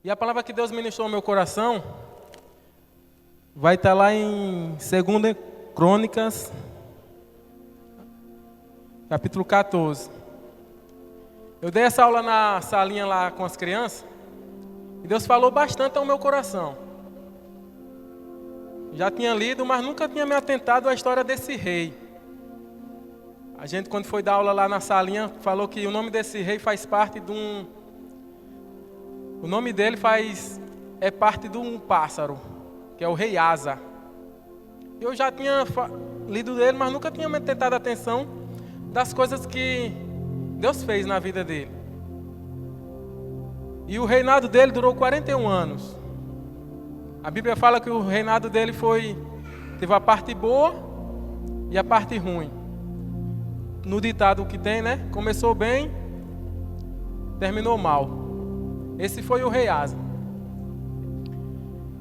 E a palavra que Deus ministrou ao meu coração vai estar lá em 2 Crônicas, capítulo 14. Eu dei essa aula na salinha lá com as crianças e Deus falou bastante ao meu coração. Já tinha lido, mas nunca tinha me atentado à história desse rei. A gente, quando foi dar aula lá na salinha, falou que o nome desse rei faz parte de um... O nome dele é parte de um pássaro, que é o rei Asa. Eu já tinha lido dele, mas nunca tinha me tentado a atenção das coisas que Deus fez na vida dele. E o reinado dele durou 41 anos. A Bíblia fala que o reinado dele teve a parte boa e a parte ruim. No ditado que tem, né? Começou bem, terminou mal. Esse foi o rei Asa.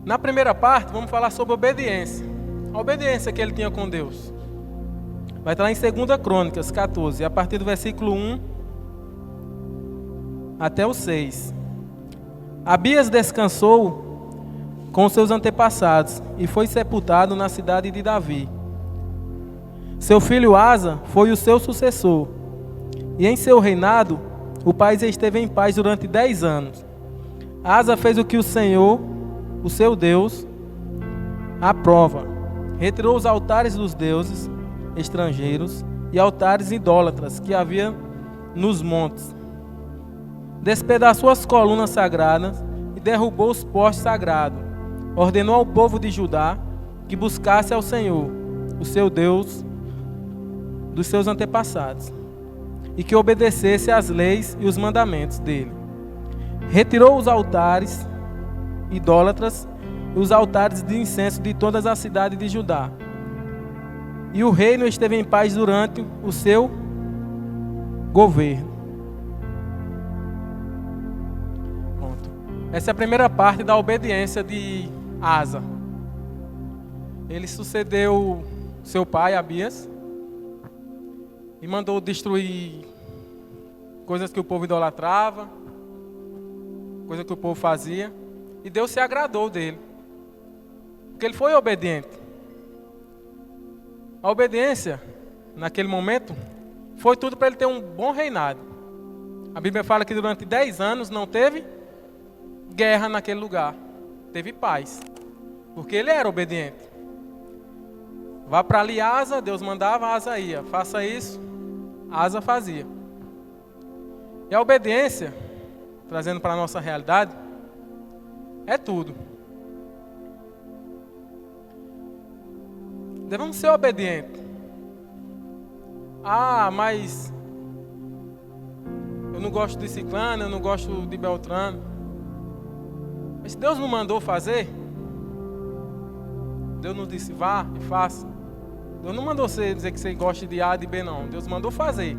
Na primeira parte, vamos falar sobre obediência. A obediência que ele tinha com Deus. Vai estar lá em 2 Crônicas 14, a partir do versículo 1 até o 6. Abias descansou com seus antepassados e foi sepultado na cidade de Davi. Seu filho Asa foi o seu sucessor. E em seu reinado, o país esteve em paz durante 10 anos. Asa fez o que o Senhor, o seu Deus, aprova. Retirou os altares dos deuses estrangeiros e altares idólatras que havia nos montes. Despedaçou as colunas sagradas e derrubou os postes sagrados. Ordenou ao povo de Judá que buscasse ao Senhor, o seu Deus, dos seus antepassados, e que obedecesse às leis e os mandamentos dele. Retirou os altares idólatras e os altares de incenso de todas as cidades de Judá. E o reino esteve em paz durante o seu governo. Pronto. Essa é a primeira parte da obediência de Asa. Ele sucedeu seu pai, Abias, e mandou destruir coisas que o povo idolatrava, coisas que o povo fazia, e Deus se agradou dele, porque ele foi obediente. A obediência, naquele momento, foi tudo para ele ter um bom reinado. A Bíblia fala que durante 10 anos não teve guerra naquele lugar, teve paz, porque ele era obediente. Vá para ali, Asa, Deus mandava, Asa ia. Faça isso, Asa fazia. E a obediência, trazendo para a nossa realidade, é tudo. Devemos ser obedientes. Ah, mas eu não gosto de ciclano, eu não gosto de beltrano. Mas se Deus não mandou fazer, Deus não disse vá e faça. Deus não mandou você dizer que você gosta de A e de B, não. Deus mandou fazer.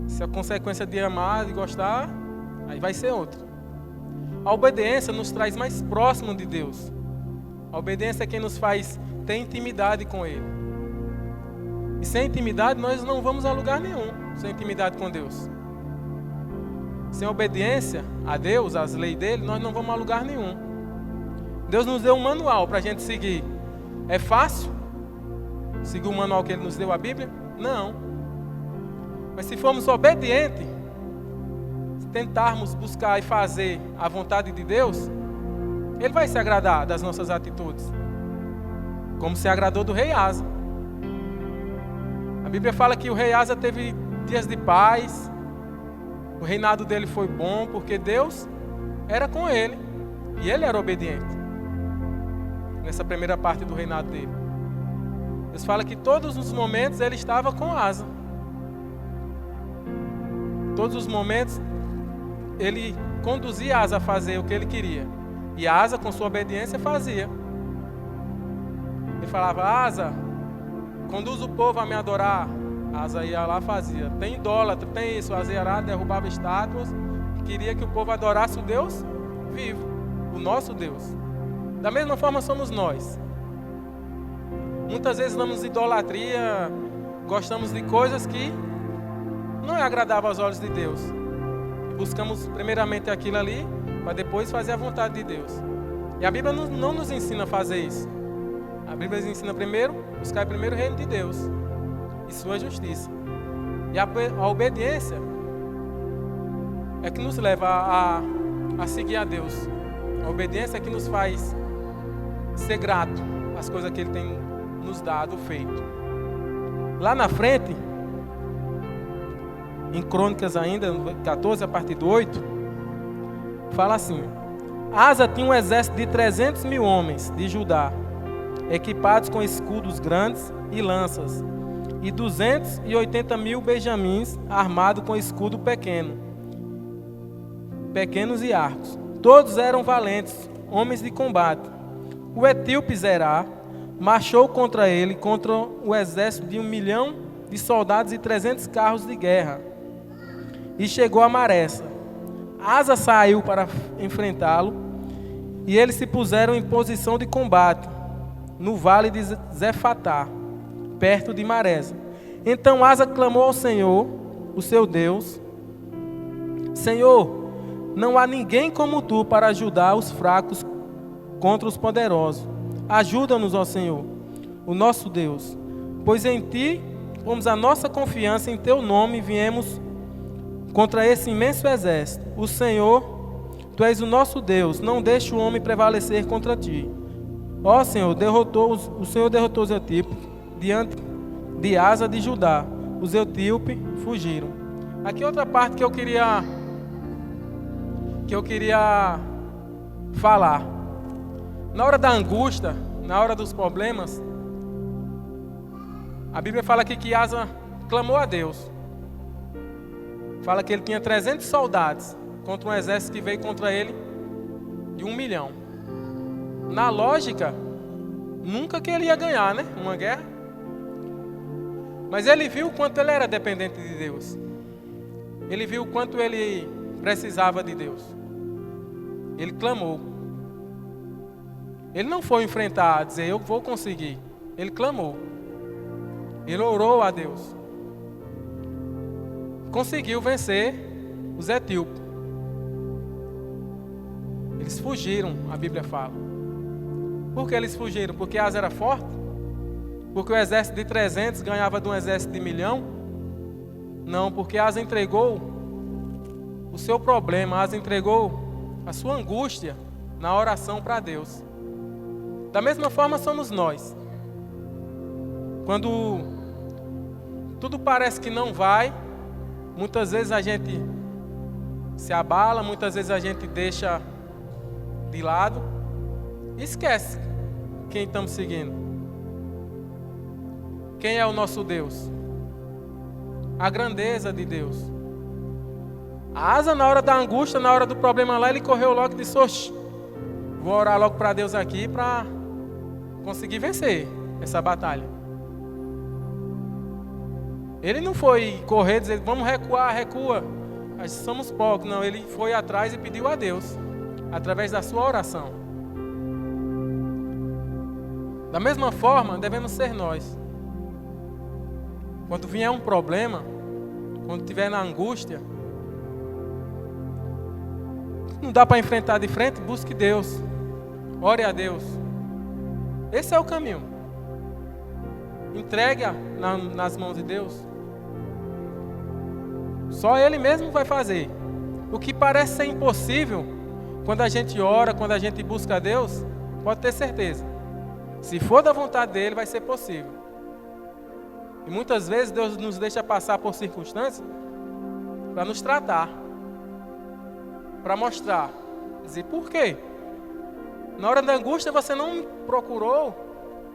Se a consequência de amar e gostar, aí vai ser outra. A obediência nos traz mais próximo de Deus. A obediência é quem nos faz ter intimidade com Ele. E sem intimidade nós não vamos a lugar nenhum, sem intimidade com Deus. Sem obediência a Deus, às leis dele, nós não vamos a lugar nenhum. Deus nos deu um manual para a gente seguir. É fácil seguir o manual que Ele nos deu, a Bíblia? Não. Mas se formos obedientes, se tentarmos buscar e fazer a vontade de Deus, Ele vai se agradar das nossas atitudes, como se agradou do rei Asa. A Bíblia fala que o rei Asa teve dias de paz, o reinado dele foi bom, porque Deus era com ele, e ele era obediente, nessa primeira parte do reinado dele. Deus fala que todos os momentos ele estava com Asa. Todos os momentos ele conduzia Asa a fazer o que ele queria. E Asa, com sua obediência, fazia. Ele falava, Asa, conduz o povo a me adorar. Asa ia lá e fazia. Tem idólatra, tem isso. Asa ia lá, derrubava estátuas. Queria que o povo adorasse o Deus vivo, o nosso Deus. Da mesma forma somos nós. Muitas vezes damos idolatria, gostamos de coisas que não é agradável aos olhos de Deus. Buscamos primeiramente aquilo ali para depois fazer a vontade de Deus. E a Bíblia não nos ensina a fazer isso. A Bíblia nos ensina primeiro, buscar primeiro o reino de Deus e sua justiça. E a obediência é que nos leva a seguir a Deus. A obediência é que nos faz ser grato às coisas que Ele tem nos dado, feito. Lá na frente, em Crônicas ainda, 14, a partir do 8, fala assim: Asa tinha um exército de 300 mil homens de Judá, equipados com escudos grandes e lanças, e 280 mil benjamins armados com escudo pequenos e arcos. Todos eram valentes, homens de combate. O etíope Zerá marchou contra ele, contra o exército de 1 milhão de soldados e 300 carros de guerra, e chegou a Maressa. Asa saiu para enfrentá-lo, e eles se puseram em posição de combate, no vale de Zefatá, perto de Maresa. Então Asa clamou ao Senhor, o seu Deus: Senhor, não há ninguém como tu para ajudar os fracos contra os poderosos. Ajuda-nos, ó Senhor, o nosso Deus, pois em ti pomos a nossa confiança, em teu nome viemos contra esse imenso exército. O Senhor, tu és o nosso Deus, não deixe o homem prevalecer contra ti. Ó Senhor, o Senhor derrotou os etíopes diante de Asa de Judá. Os etíopes fugiram. Aqui outra parte que eu queria falar. Na hora da angústia, na hora dos problemas, a Bíblia fala aqui que Asa clamou a Deus. Fala que ele tinha 300 soldados contra um exército que veio contra ele de 1 milhão. Na lógica, nunca que ele ia ganhar, né? Uma guerra. Mas ele viu o quanto ele era dependente de Deus. Ele viu o quanto ele precisava de Deus. Ele clamou. Ele não foi enfrentar, dizer, eu vou conseguir. Ele clamou. Ele orou a Deus. Conseguiu vencer os etíopes. Eles fugiram, a Bíblia fala. Por que eles fugiram? Porque Asa era forte? Porque o exército de 300 ganhava de um exército de 1 milhão? Não, porque Asa entregou o seu problema, Asa entregou a sua angústia na oração para Deus. Da mesma forma somos nós. Quando tudo parece que não vai, muitas vezes a gente se abala, muitas vezes a gente deixa de lado e esquece quem estamos seguindo. Quem é o nosso Deus? A grandeza de Deus. A Asa, na hora da angústia, na hora do problema lá, ele correu logo e disse: oxe, vou orar logo para Deus aqui para conseguir vencer essa batalha. Ele não foi correr e dizer, vamos recuar, recua, nós somos poucos. Não, ele foi atrás e pediu a Deus, através da sua oração. Da mesma forma, devemos ser nós. Quando vier um problema, quando estiver na angústia, não dá para enfrentar de frente, busque Deus. Ore a Deus. Esse é o caminho. Entregue nas mãos de Deus. Só Ele mesmo vai fazer. O que parece ser impossível, quando a gente ora, quando a gente busca a Deus, pode ter certeza. Se for da vontade dEle, vai ser possível. E muitas vezes Deus nos deixa passar por circunstâncias para nos tratar, para mostrar, dizer por quê. Na hora da angústia você não procurou,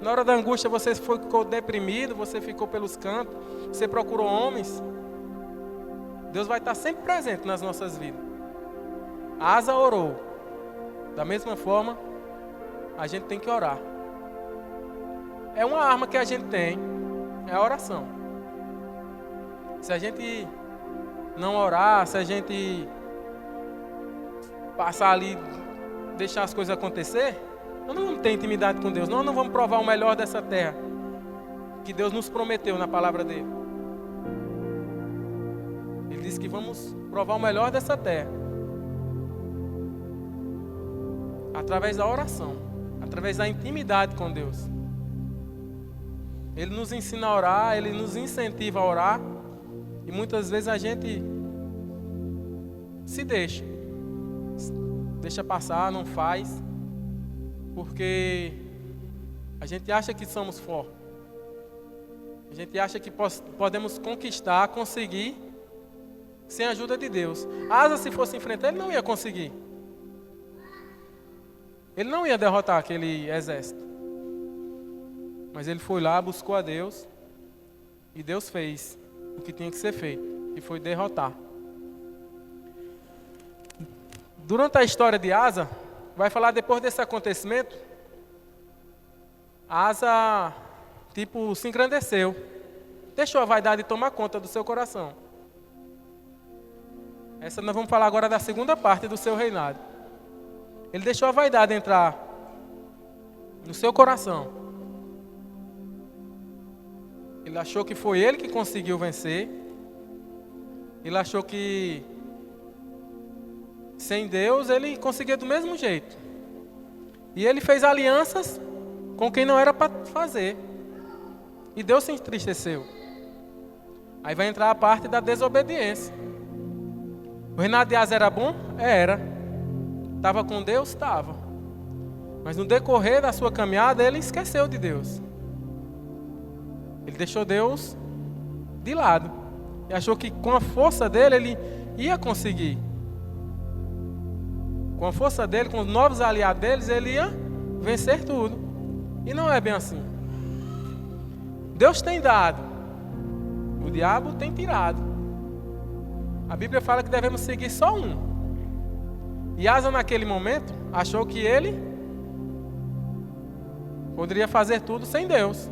na hora da angústia você ficou deprimido, você ficou pelos cantos, você procurou homens. Deus vai estar sempre presente nas nossas vidas. A Asa orou. Da mesma forma, a gente tem que orar. É uma arma que a gente tem, é a oração. Se a gente não orar, se a gente passar ali, deixar as coisas acontecer, nós não vamos ter intimidade com Deus. Nós não vamos provar o melhor dessa terra que Deus nos prometeu na palavra dele. Ele disse que vamos provar o melhor dessa terra. através da oração, através da intimidade com Deus. Ele nos ensina a orar, Ele nos incentiva a orar, e muitas vezes a gente se deixa passar, não faz, porque a gente acha que somos fortes, a gente acha que podemos conquistar, conseguir, sem a ajuda de Deus. Asa, se fosse enfrentar, ele não ia conseguir, ele não ia derrotar aquele exército, mas ele foi lá, buscou a Deus, e Deus fez o que tinha que ser feito, que foi derrotar. Durante a história de Asa, vai falar depois desse acontecimento, Asa, se engrandeceu, deixou a vaidade tomar conta do seu coração. Essa nós vamos falar agora da segunda parte do seu reinado. Ele deixou a vaidade entrar no seu coração. Ele achou que foi ele que conseguiu vencer. Ele achou que sem Deus ele conseguia do mesmo jeito. E ele fez alianças com quem não era para fazer. E Deus se entristeceu. Aí vai entrar a parte da desobediência. O reinado de Asa era bom? Era. Estava com Deus? Estava. Mas no decorrer da sua caminhada ele esqueceu de Deus. Ele deixou Deus de lado. E achou que com a força dele ele ia conseguir. Com a força dele, com os novos aliados deles, ele ia vencer tudo. E não é bem assim. Deus tem dado, o diabo tem tirado. A Bíblia fala que devemos seguir só um. E Asa naquele momento achou que ele poderia fazer tudo sem Deus.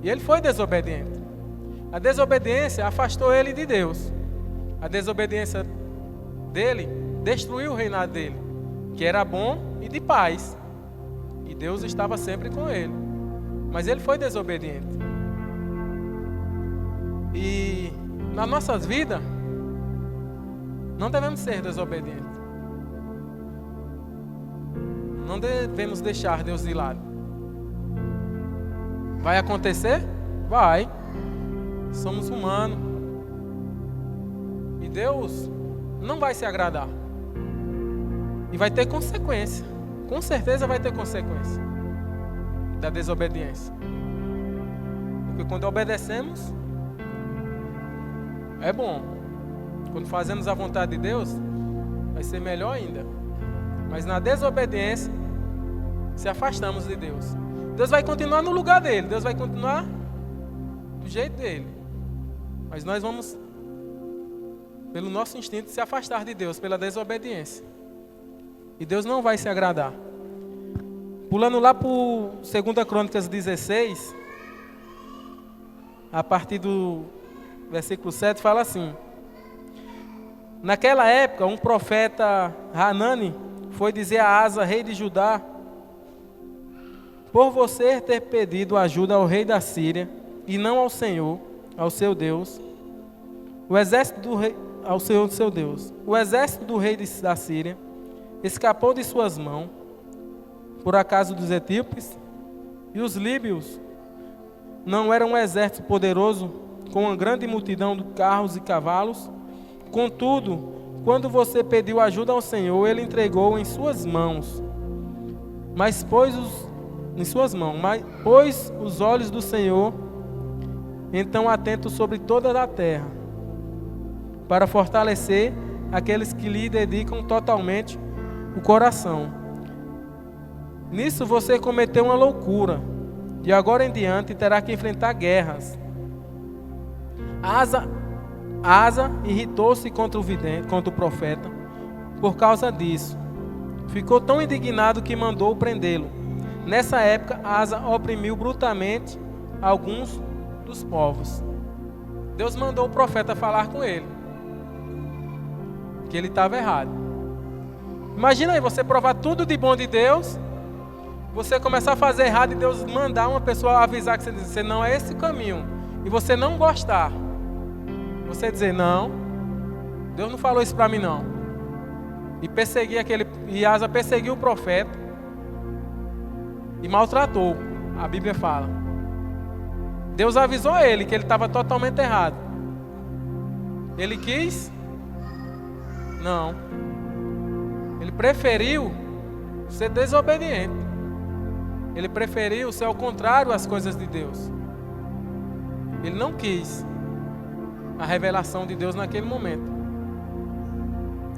E ele foi desobediente. A desobediência afastou ele de Deus. A desobediência dele destruiu o reinado dele, que era bom e de paz. E Deus estava sempre com ele. Mas ele foi desobediente. E nas nossas vidas, não devemos ser desobedientes. Não devemos deixar Deus de lado. Vai acontecer? Vai. Somos humanos. E Deus não vai se agradar. E vai ter consequência. Com certeza vai ter consequência da desobediência. Porque quando obedecemos, é bom. Quando fazemos a vontade de Deus, vai ser melhor ainda. Mas na desobediência, se afastamos de Deus. Deus vai continuar no lugar dele. Deus vai continuar do jeito dele. Mas nós vamos, pelo nosso instinto, se afastar de Deus, pela desobediência. E Deus não vai se agradar. Pulando lá para 2 Crônicas 16, a partir do versículo 7, fala assim: naquela época, um profeta, Hanani, foi dizer a Asa, rei de Judá: por você ter pedido ajuda ao rei da Síria, e não ao Senhor, ao seu Deus, o exército do rei, ao Senhor, seu Deus, o exército do rei da Síria escapou de suas mãos, por acaso dos etíopes, e os líbios não eram um exército poderoso, com uma grande multidão de carros e cavalos? Contudo, quando você pediu ajuda ao Senhor, Ele entregou em suas mãos. Mas pôs os olhos do Senhor então atentos sobre toda a terra, para fortalecer aqueles que lhe dedicam totalmente o coração. Nisso você cometeu uma loucura, de agora em diante terá que enfrentar guerras. Asa irritou-se contra o profeta por causa disso. Ficou tão indignado que mandou prendê-lo. Nessa época, Asa oprimiu brutalmente alguns dos povos. Deus mandou o profeta falar com ele, que ele estava errado. Imagina aí, você provar tudo de bom de Deus, você começar a fazer errado e Deus mandar uma pessoa avisar que você não é esse o caminho, e você não gostar. Você dizer, não, Deus não falou isso para mim não. e Asa perseguiu o profeta e maltratou, a Bíblia fala. Deus avisou ele que ele estava totalmente errado. Ele quis? Não. Ele preferiu ser desobediente. Ele preferiu ser ao contrário às coisas de Deus. Ele não quis a revelação de Deus naquele momento.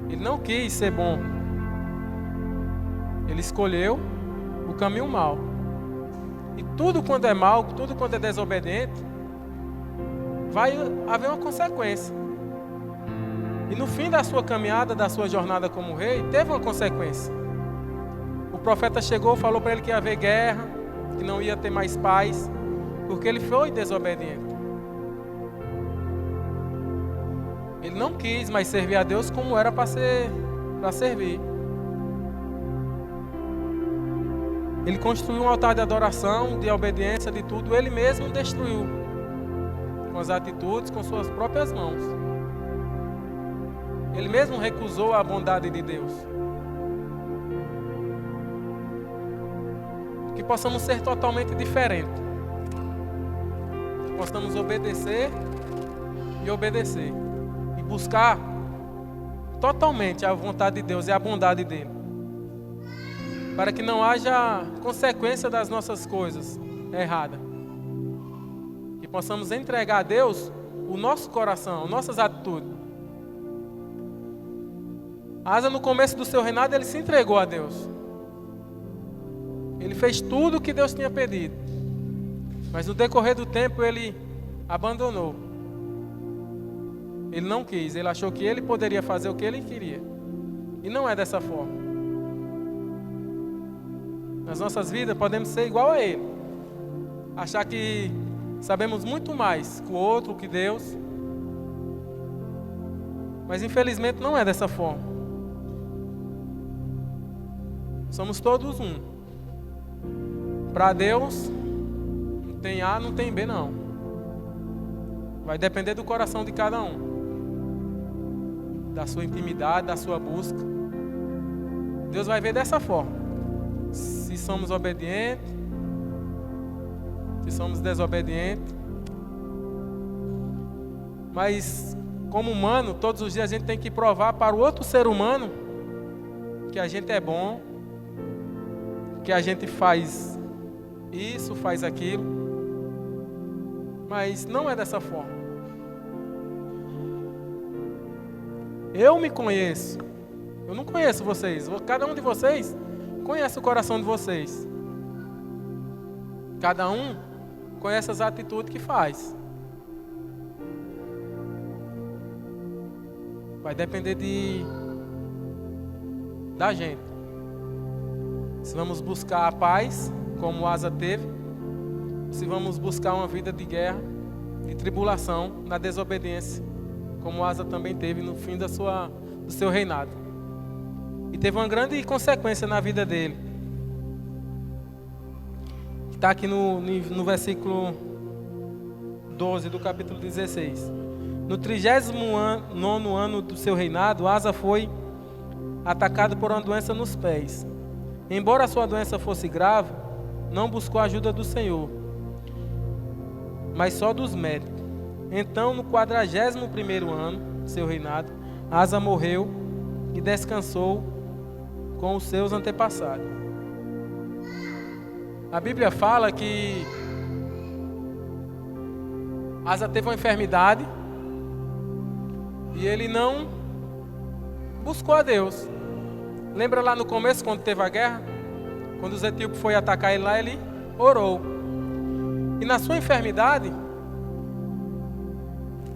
Ele não quis ser bom. Ele escolheu o caminho mau. E tudo quanto é mal, tudo quanto é desobediente, vai haver uma consequência. E no fim da sua caminhada, da sua jornada como rei, teve uma consequência. O profeta chegou e falou para ele que ia haver guerra, que não ia ter mais paz, porque ele foi desobediente. Ele não quis mais servir a Deus como era para servir. Ele construiu um altar de adoração, de obediência, de tudo. Ele mesmo destruiu. Com as atitudes, com suas próprias mãos. Ele mesmo recusou a bondade de Deus. Que possamos ser totalmente diferentes. Que possamos obedecer e obedecer. E buscar totalmente a vontade de Deus e a bondade dele. Para que não haja consequência das nossas coisas erradas. Que possamos entregar a Deus o nosso coração, nossas atitudes. Asa, no começo do seu reinado, ele se entregou a Deus. Ele fez tudo o que Deus tinha pedido. Mas no decorrer do tempo, ele abandonou. Ele não quis, ele achou que ele poderia fazer o que ele queria. E não é dessa forma. Nas nossas vidas podemos ser igual a ele. Achar que sabemos muito mais que o outro, que Deus. Mas infelizmente não é dessa forma. Somos todos um. Para Deus, não tem A, não tem B não. Vai depender do coração de cada um. Da sua intimidade, da sua busca. Deus vai ver dessa forma. Se somos obedientes, se somos desobedientes. Mas, como humano, todos os dias a gente tem que provar para o outro ser humano que a gente é bom, que a gente faz isso, faz aquilo. Mas não é dessa forma. Eu me conheço. Eu não conheço vocês. Cada um de vocês conhece o coração de vocês. Cada um conhece as atitudes que faz. Vai depender da gente. Se vamos buscar a paz, como Asa teve, se vamos buscar uma vida de guerra, de tribulação, na desobediência, como Asa também teve no fim do seu reinado. E teve uma grande consequência na vida dele. Está aqui no versículo 12 do capítulo 16. No 39º ano do seu reinado, Asa foi atacado por uma doença nos pés. Embora a sua doença fosse grave, não buscou a ajuda do Senhor, mas só dos médicos. Então, no 41º ano do seu reinado, Asa morreu e descansou com os seus antepassados. A Bíblia fala que Asa teve uma enfermidade e ele não buscou a Deus. Lembra lá no começo, quando teve a guerra? Quando os etíopes foram atacar ele lá, ele orou. E na sua enfermidade,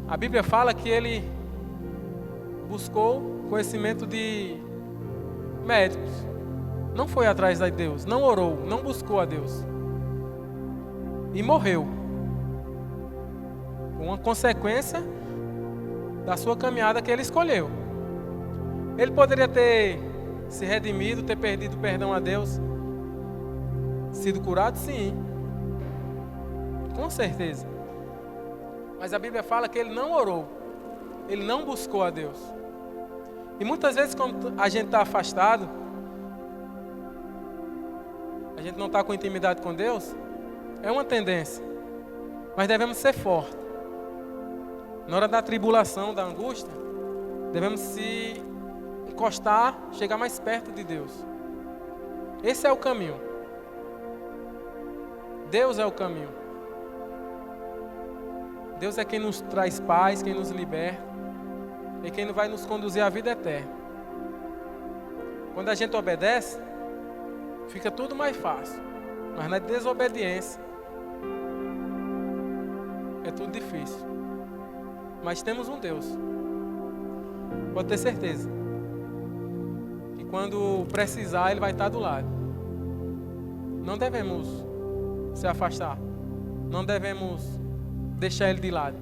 a Bíblia fala que ele buscou conhecimento de médicos. Não foi atrás de Deus, não orou, não buscou a Deus. E morreu. Uma consequência da sua caminhada que ele escolheu. Ele poderia ter se redimido, ter pedido perdão a Deus, sido curado, sim. Com certeza. Mas a Bíblia fala que ele não orou. Ele não buscou a Deus. E muitas vezes, quando a gente está afastado, a gente não está com intimidade com Deus, é uma tendência. Mas devemos ser fortes. Na hora da tribulação, da angústia, devemos se encostar, chegar mais perto de Deus. Esse é o caminho. Deus é o caminho. Deus é quem nos traz paz, quem nos liberta e quem vai nos conduzir à vida eterna. Quando a gente obedece, fica tudo mais fácil. Mas na desobediência, é tudo difícil. Mas temos um Deus. Pode ter certeza. Que quando precisar, Ele vai estar do lado. Não devemos se afastar. Não devemos deixar Ele de lado.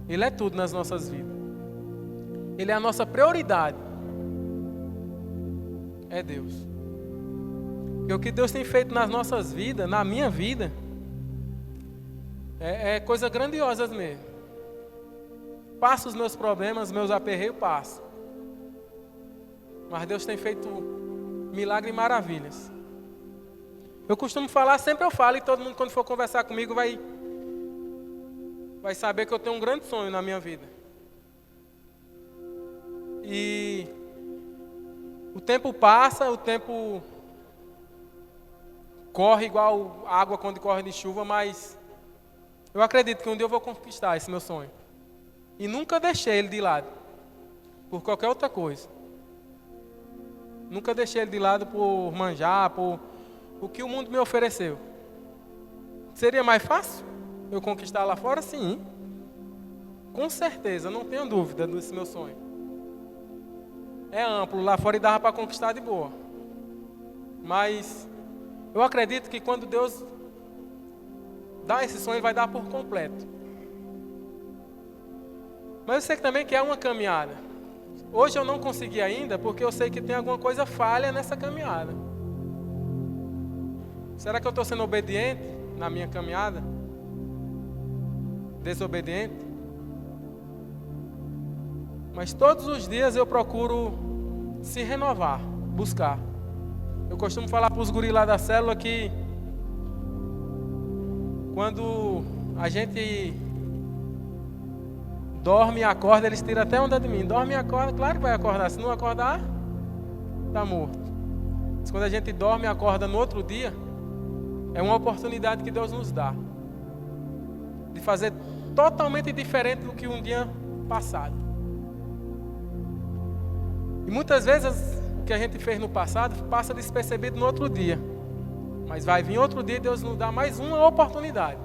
Ele é tudo nas nossas vidas. Ele é a nossa prioridade. É Deus. E o que Deus tem feito nas nossas vidas, na minha vida, é coisa grandiosa mesmo. Passo os meus problemas, meus aperreios, passo. Mas Deus tem feito milagres e maravilhas. Eu costumo falar, sempre eu falo, e todo mundo quando for conversar comigo vai saber que eu tenho um grande sonho na minha vida. E o tempo passa, o tempo corre igual água quando corre de chuva, mas eu acredito que um dia eu vou conquistar esse meu sonho. E nunca deixei ele de lado por qualquer outra coisa. Nunca deixei ele de lado por manjar, por o que o mundo me ofereceu. Seria mais fácil eu conquistar lá fora? Sim. Com certeza, não tenho dúvida desse meu sonho. É amplo, lá fora e dava para conquistar de boa. Mas eu acredito que quando Deus dá esse sonho, Ele vai dar por completo. Mas eu sei que também que é uma caminhada. Hoje eu não consegui ainda, porque eu sei que tem alguma coisa falha nessa caminhada. Será que eu estou sendo obediente na minha caminhada? Desobediente? Mas todos os dias eu procuro se renovar, buscar. Eu costumo falar para os guris lá da célula que quando a gente dorme e acorda, eles tiram até onda de mim. Dorme e acorda, claro que vai acordar. Se não acordar, está morto. Mas quando a gente dorme e acorda no outro dia, é uma oportunidade que Deus nos dá de fazer totalmente diferente do que um dia passado. E muitas vezes o que a gente fez no passado passa despercebido no outro dia. Mas vai vir outro dia e Deus nos dá mais uma oportunidade.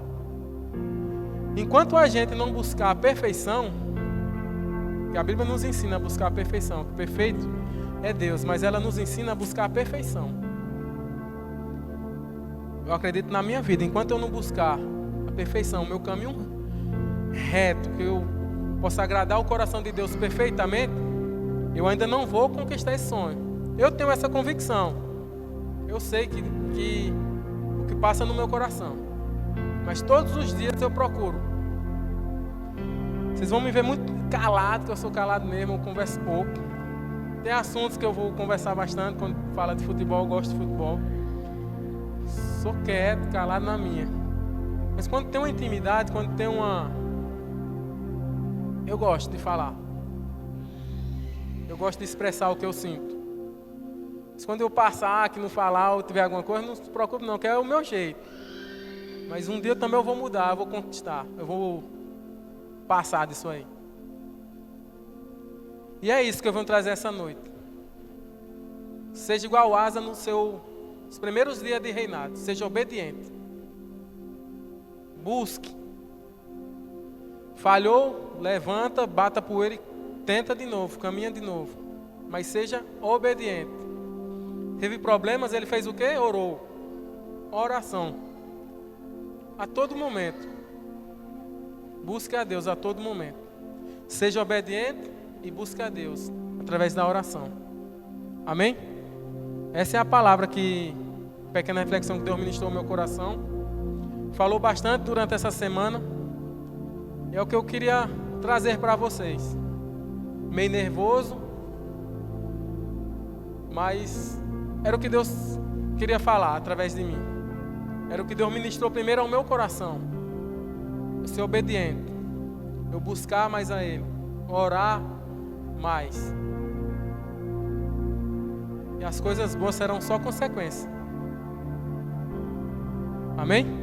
Enquanto a gente não buscar a perfeição, que a Bíblia nos ensina a buscar a perfeição, que o perfeito é Deus, mas ela nos ensina a buscar a perfeição. Eu acredito na minha vida, enquanto eu não buscar a perfeição, o meu caminho reto, que eu possa agradar o coração de Deus perfeitamente, eu ainda não vou conquistar esse sonho. Eu tenho essa convicção. Eu sei que o que passa no meu coração. Mas todos os dias eu procuro. Vocês vão me ver muito calado, que eu sou calado mesmo, eu converso pouco. Tem assuntos que eu vou conversar bastante, quando fala de futebol, eu gosto de futebol. Sou quieto, calado na minha. Mas quando tem uma intimidade, quando tem uma... eu gosto de falar. Eu gosto de expressar o que eu sinto. Mas quando eu passar, que não falar ou tiver alguma coisa, não se preocupe não, que é o meu jeito. Mas um dia também eu vou mudar, eu vou conquistar. Eu vou passar disso aí. E é isso que eu vou trazer essa noite. Seja igual Asa nos primeiros dias de reinado. Seja obediente. Busque. Falhou, levanta, bata a poeira e tenta de novo, caminha de novo. Mas seja obediente. Teve problemas, ele fez o quê? Orou. Oração. A todo momento. Busque a Deus a todo momento. Seja obediente e busque a Deus através da oração. Amém? Essa é a palavra que, pequena reflexão que Deus ministrou no meu coração. Falou bastante durante essa semana. É o que eu queria trazer para vocês. Meio nervoso, Mas era o que Deus queria falar através de mim. Era o que Deus ministrou primeiro ao meu coração. Eu ser obediente. Eu buscar mais a Ele. Orar mais. E as coisas boas serão só consequência. Amém?